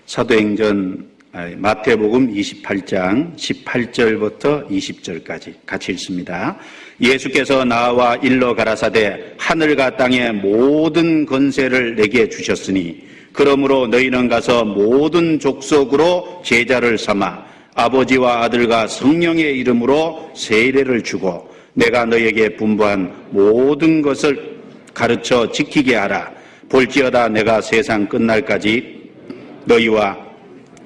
사도행전 마태복음 28장 18절부터 20절까지 같이 읽습니다. 예수께서 나와 일러 가라사대 하늘과 땅의 모든 권세를 내게 주셨으니 그러므로 너희는 가서 모든 족속으로 제자를 삼아 아버지와 아들과 성령의 이름으로 세례를 주고 내가 너희에게 분부한 모든 것을 가르쳐 지키게 하라. 볼지어다 내가 세상 끝날까지 너희와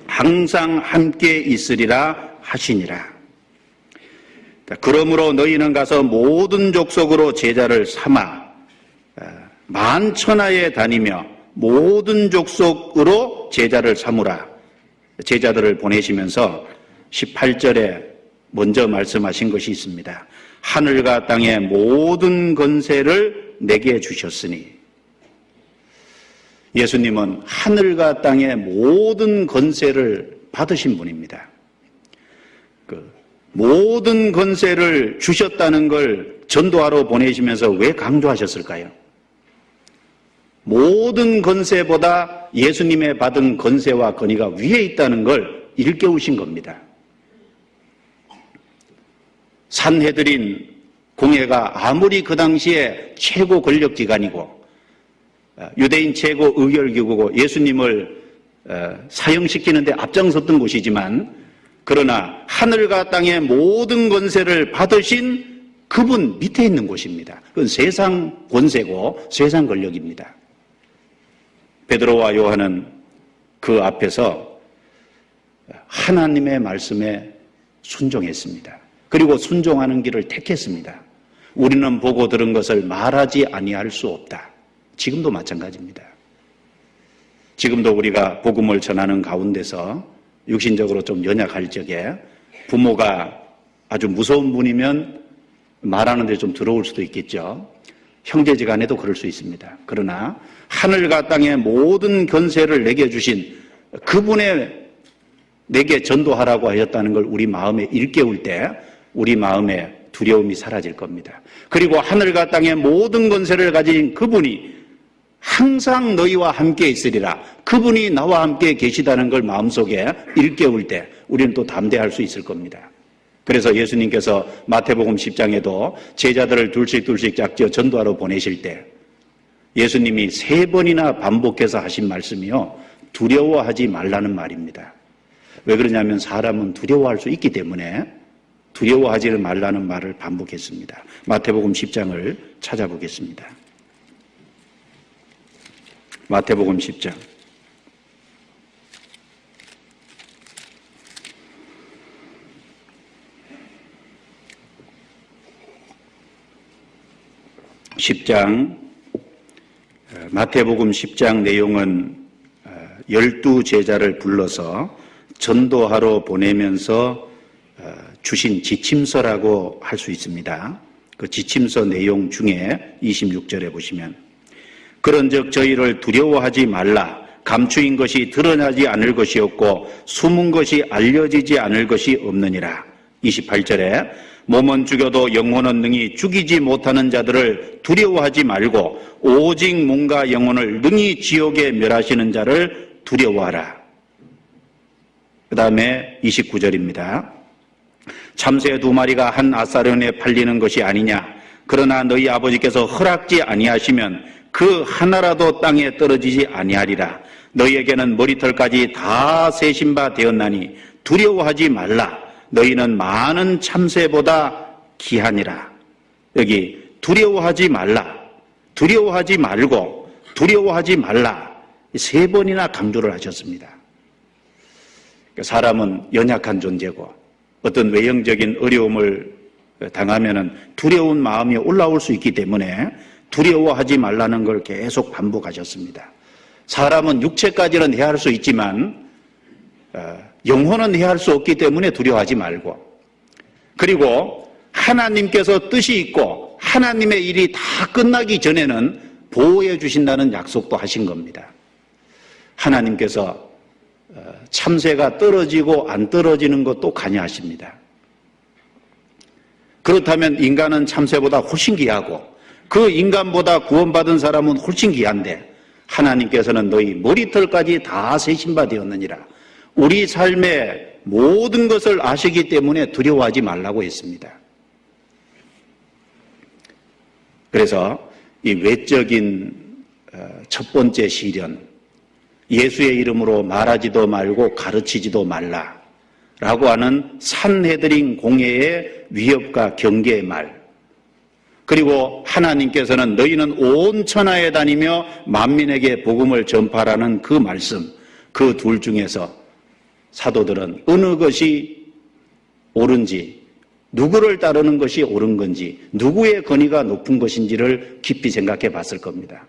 항상 함께 있으리라 하시니라. 그러므로 너희는 가서 모든 족속으로 제자를 삼아 만천하에 다니며 모든 족속으로 제자를 삼으라. 제자들을 보내시면서 18절에 먼저 말씀하신 것이 있습니다. 하늘과 땅의 모든 권세를 내게 주셨으니, 예수님은 하늘과 땅의 모든 권세를 받으신 분입니다. 모든 권세를 주셨다는 걸 전도하러 보내시면서 왜 강조하셨을까요? 모든 권세보다 예수님의 받은 권세와 권위가 위에 있다는 걸 일깨우신 겁니다. 산헤드린 공회가 아무리 그 당시에 최고 권력기관이고 유대인 최고 의결기구고 예수님을 사형시키는 데 앞장섰던 곳이지만, 그러나 하늘과 땅의 모든 권세를 받으신 그분 밑에 있는 곳입니다. 그건 세상 권세고 세상 권력입니다. 베드로와 요한은 그 앞에서 하나님의 말씀에 순종했습니다. 그리고 순종하는 길을 택했습니다. 우리는 보고 들은 것을 말하지 아니할 수 없다. 지금도 마찬가지입니다. 지금도 우리가 복음을 전하는 가운데서 육신적으로 좀 연약할 적에 부모가 아주 무서운 분이면 말하는데 좀 더러울 수도 있겠죠. 형제지간에도 그럴 수 있습니다. 그러나 하늘과 땅의 모든 권세를 내게 주신 그분의 내게 전도하라고 하셨다는 걸 우리 마음에 일깨울 때 우리 마음에 두려움이 사라질 겁니다. 그리고 하늘과 땅의 모든 권세를 가진 그분이 항상 너희와 함께 있으리라. 그분이 나와 함께 계시다는 걸 마음속에 일깨울 때 우리는 또 담대할 수 있을 겁니다. 그래서 예수님께서 마태복음 10장에도 제자들을 둘씩 짝지어 전도하러 보내실 때 예수님이 3번이나 반복해서 하신 말씀이요, 두려워하지 말라는 말입니다. 왜 그러냐면 사람은 두려워할 수 있기 때문에 두려워하지 말라는 말을 반복했습니다. 마태복음 10장을 찾아보겠습니다. 마태복음 10장 10장 마태복음 10장 내용은 12제자를 불러서 전도하러 보내면서 주신 지침서라고 할 수 있습니다. 그 지침서 내용 중에 26절에 보시면 그런즉 저희를 두려워하지 말라. 감추인 것이 드러나지 않을 것이 없고 숨은 것이 알려지지 않을 것이 없느니라. 28절에 몸은 죽여도 영혼은 능히 죽이지 못하는 자들을 두려워하지 말고 오직 몸과 영혼을 능히 지옥에 멸하시는 자를 두려워하라. 그 다음에 29절입니다. 참새 2마리가 한 아사련에 팔리는 것이 아니냐. 그러나 너희 아버지께서 허락지 아니하시면 그 하나라도 땅에 떨어지지 아니하리라. 너희에게는 머리털까지 다 세신 바 되었나니 두려워하지 말라. 너희는 많은 참새보다 귀하니라. 여기 두려워하지 말라, 두려워하지 말고 두려워하지 말라 3번이나 강조를 하셨습니다. 사람은 연약한 존재고 어떤 외형적인 어려움을 당하면 두려운 마음이 올라올 수 있기 때문에 두려워하지 말라는 걸 계속 반복하셨습니다. 사람은 육체까지는 해할 수 있지만 영혼은 해할 수 없기 때문에 두려워하지 말고, 그리고 하나님께서 뜻이 있고 하나님의 일이 다 끝나기 전에는 보호해 주신다는 약속도 하신 겁니다. 하나님께서 참새가 떨어지고 안 떨어지는 것도 관여하십니다. 그렇다면 인간은 참새보다 훨씬 귀하고 그 인간보다 구원받은 사람은 훨씬 귀한데 하나님께서는 너희 머리털까지 다 세신 바 되었느니라. 우리 삶의 모든 것을 아시기 때문에 두려워하지 말라고 했습니다. 그래서 이 외적인 첫 번째 시련, 예수의 이름으로 말하지도 말고 가르치지도 말라라고 하는 산헤드린 공회의 위협과 경계의 말, 그리고 하나님께서는 너희는 온 천하에 다니며 만민에게 복음을 전파라는 그 말씀, 그 둘 중에서 사도들은 어느 것이 옳은지, 누구를 따르는 것이 옳은 건지, 누구의 권위가 높은 것인지를 깊이 생각해 봤을 겁니다.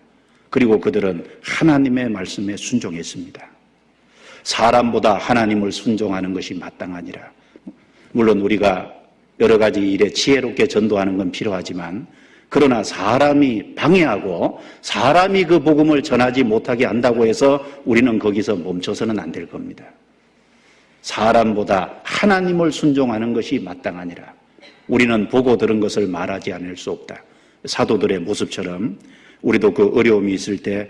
그리고 그들은 하나님의 말씀에 순종했습니다. 사람보다 하나님을 순종하는 것이 마땅하니라. 물론 우리가 여러 가지 일에 지혜롭게 전도하는 건 필요하지만, 그러나 사람이 방해하고 사람이 그 복음을 전하지 못하게 한다고 해서 우리는 거기서 멈춰서는 안 될 겁니다. 사람보다 하나님을 순종하는 것이 마땅하니라. 우리는 보고 들은 것을 말하지 않을 수 없다. 사도들의 모습처럼 우리도 그 어려움이 있을 때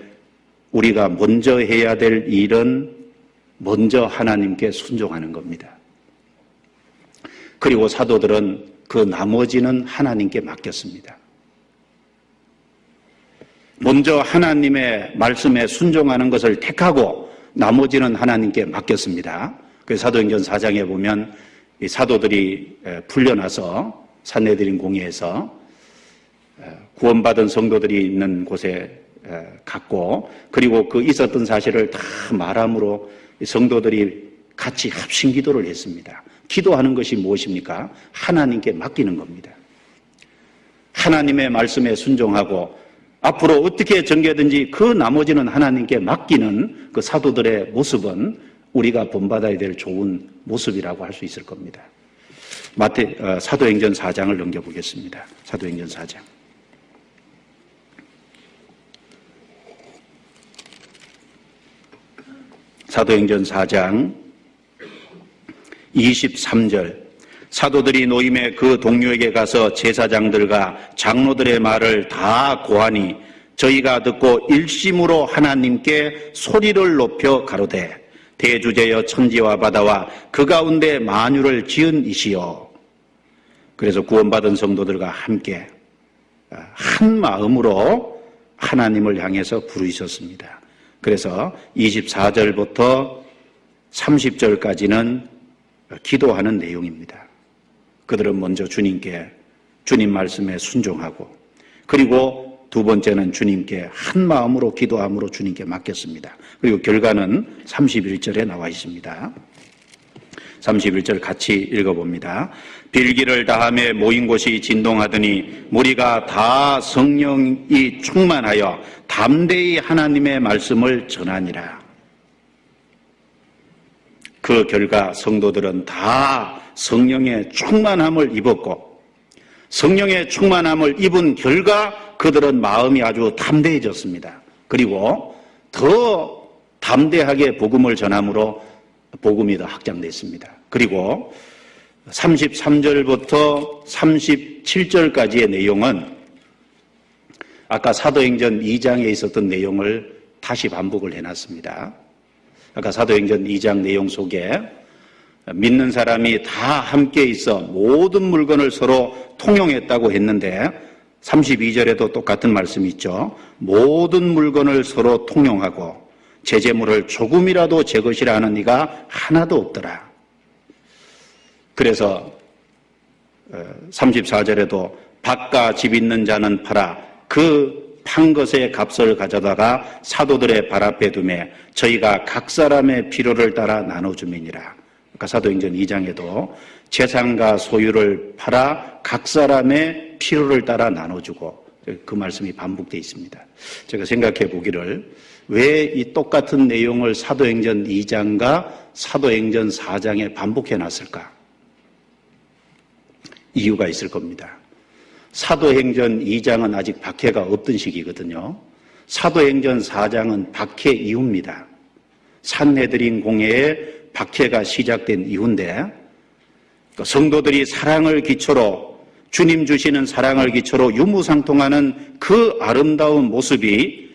우리가 먼저 해야 될 일은 먼저 하나님께 순종하는 겁니다. 그리고 사도들은 그 나머지는 하나님께 맡겼습니다. 먼저 하나님의 말씀에 순종하는 것을 택하고 나머지는 하나님께 맡겼습니다. 그래서 사도행전 4장에 보면 이 사도들이 풀려나서 산헤드린 공회에서 구원받은 성도들이 있는 곳에 갔고, 그리고 그 있었던 사실을 다 말함으로 성도들이 같이 합심 기도를 했습니다. 기도하는 것이 무엇입니까? 하나님께 맡기는 겁니다. 하나님의 말씀에 순종하고 앞으로 어떻게 전개든지 그 나머지는 하나님께 맡기는 그 사도들의 모습은 우리가 본받아야 될 좋은 모습이라고 할 수 있을 겁니다. 사도행전 4장을 넘겨보겠습니다. 사도행전 4장. 사도행전 4장 23절. 사도들이 노임의 그 동료에게 가서 제사장들과 장로들의 말을 다 고하니 저희가 듣고 일심으로 하나님께 소리를 높여 가로되 대주제여 천지와 바다와 그 가운데 만유를 지은 이시여. 그래서 구원받은 성도들과 함께 한 마음으로 하나님을 향해서 부르셨습니다. 그래서 24절부터 30절까지는 기도하는 내용입니다. 그들은 먼저 주님께, 주님 말씀에 순종하고, 그리고 두 번째는 주님께 한 마음으로 기도함으로 주님께 맡겼습니다. 그리고 결과는 31절에 나와 있습니다. 31절 같이 읽어봅니다. 빌기를 다하며 모인 곳이 진동하더니 무리가 다 성령이 충만하여 담대히 하나님의 말씀을 전하니라. 그 결과 성도들은 다 성령의 충만함을 입었고, 성령의 충만함을 입은 결과 그들은 마음이 아주 담대해졌습니다. 그리고 더 담대하게 복음을 전함으로 복음이 더 확장됐습니다. 그리고 33절부터 37절까지의 내용은 아까 사도행전 2장에 있었던 내용을 다시 반복을 해놨습니다. 아까 사도행전 2장 내용 속에 믿는 사람이 다 함께 있어 모든 물건을 서로 통용했다고 했는데 32절에도 똑같은 말씀이 있죠. 모든 물건을 서로 통용하고 제 재물을 조금이라도 제 것이라 하는 이가 하나도 없더라. 그래서 34절에도 밭과 집 있는 자는 팔아 그 판 것의 값을 가져다가 사도들의 발 앞에 두매 저희가 각 사람의 필요를 따라 나눠주매니라. 그러니까 사도행전 2장에도 재산과 소유를 팔아 각 사람의 필요를 따라 나눠주고, 그 말씀이 반복되어 있습니다. 제가 생각해 보기를 왜 이 똑같은 내용을 사도행전 2장과 사도행전 4장에 반복해 놨을까? 이유가 있을 겁니다. 사도행전 2장은 아직 박해가 없던 시기거든요. 사도행전 4장은 박해 이후입니다. 산헤드린 공회에 박해가 시작된 이후인데, 성도들이 사랑을 기초로, 주님 주시는 사랑을 기초로 유무상통하는 그 아름다운 모습이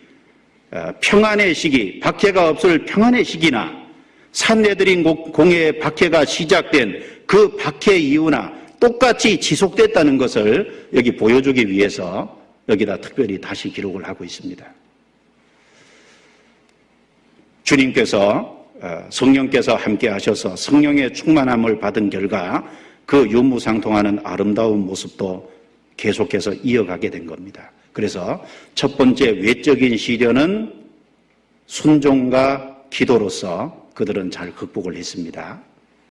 평안의 시기, 박해가 없을 평안의 시기나 산헤드린 공회의 박해가 시작된 그 박해 이유나 똑같이 지속됐다는 것을 여기 보여주기 위해서 여기다 특별히 다시 기록을 하고 있습니다. 주님께서 성령께서 함께 하셔서 성령의 충만함을 받은 결과 그 유무상통하는 아름다운 모습도 계속해서 이어가게 된 겁니다. 그래서 첫 번째 외적인 시련은 순종과 기도로서 그들은 잘 극복을 했습니다.